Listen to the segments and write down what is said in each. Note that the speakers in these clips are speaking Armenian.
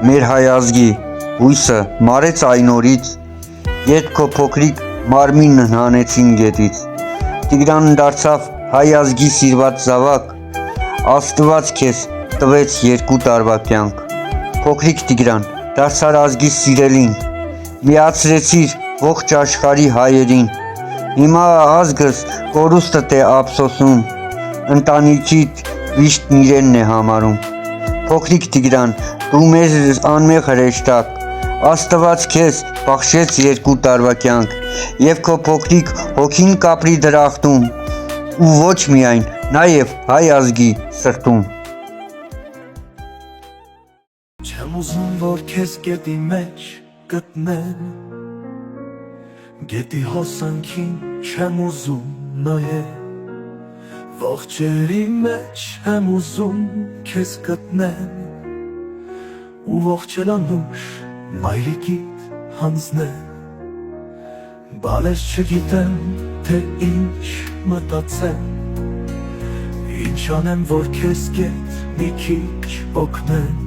մեր հայ ազգի հույսը մարեց այն օրից, երբ քո փոքրիկ մարմինն հանեցին գետից։ Տիգրանն դարձավ հայ ազգի սիրված զավակ, Աստված քեզ տվեց 2 տարվա կյանք։ Փոքրիկ Տիգրան, դարձար ազգի սիրելին, միացրեցիր ողջ աշխարհի հայերին։ Հիմա ազգս կորուստդ է ափսոսում, ընտանիքիդ վիշտն իրենն է համարում։ Փոքրիկ Տիգրան, դու մեր անմեղ հրեշտակ, Աստված քեզ բախշեց 2 տարվա կյանք, եւ քո փոքրիկ հոգին կապրի դրախտում, ու ոչ միայն, նաեւ հայ ազգի սրտում։ Չեմ ուզում, որ քեզ գետի մեջ գտնեմ, գետի հոսանքին չեմ ուզում նայել, ողջերի մեջ եմ ուզում քեզ գտնեմ, ու ողջելանուշ մայրիկիդ հանձնեմ, բալես չգիտեմ, թե ինչ մտածեմ, ինչ անեմ, որ քեզ գետ մի քիչ օգնեմ,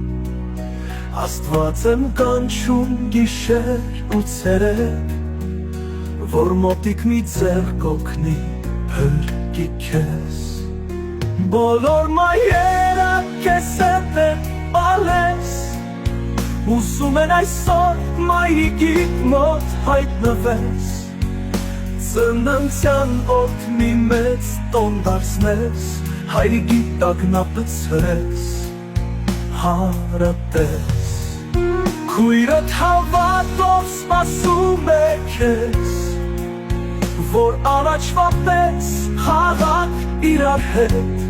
Աստված եմ կանչում գիշեր ու ցերեկ, որ մոտիկ մի ձեռք օգնի փրկի քեզ, բոլոր մայրերը քեզ հետ են բալես, ուզում են այսօր մայրիկիդ մոտ հայտնվես, ծննդյան օդ մի մեծ տոն դարձնես, հայրիկիդ տագնապը ցրես, հարատես, քույրդ հավատով սպասում է քեզ, որ առաջվա պես խաղաք իրար հետ,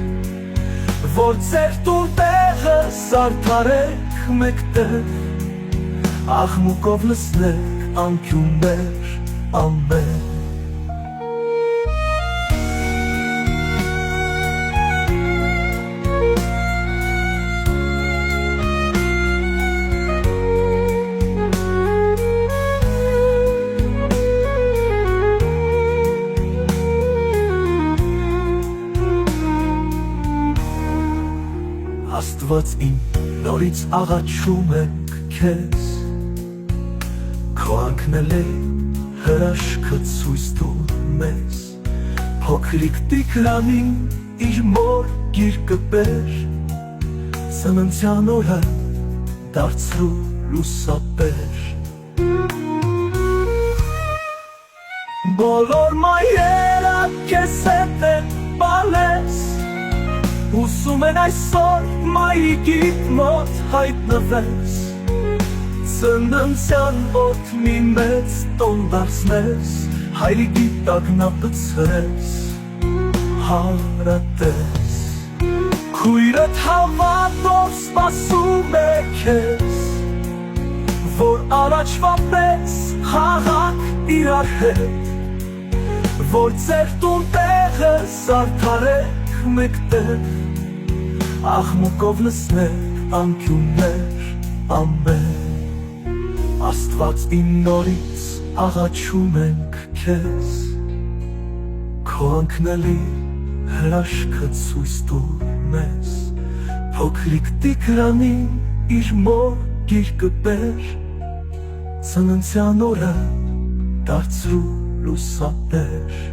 որ ձեր տուն տեղը զարդարեք մեկտեղ, աղմուկով լսնեք անկյուններ ամեն։ Աստված իմ նորից աղաչում ենք քեզ, քո անկնել է հրաշքը ցույց տուր մեզ, փոքրիկ Տիգրանին իր մոր գիրկը բեր, ծննդյան օրը դարձրու լուսաբեր, բոլոր մայրերը քեզ հետ են բալես, ուզում են այսօր մայրիկիդ մոտ հայտնվես, ծննդյան օդ մի մեծ տոն դարձնես, հայրիկիդ տագնապը ցրես, հարատես, քույրդ հավատով սպասում է քեզ, որ առաջվա պես խաղաք իրար հետ, որ ձեր տուն տեղը զարդարեք մեկտեղ, աղմուկով լսնեք անկյուններ ամեն, Աստված իմ նորից աղաչում ենք քեզ, քո անկնելի հրաշքը ցույց տուր մեզ, փոքրիկ Տիգրանին իր մոր գիրկը բեր, ծննդյան օրը դարձրու լուսաբեր,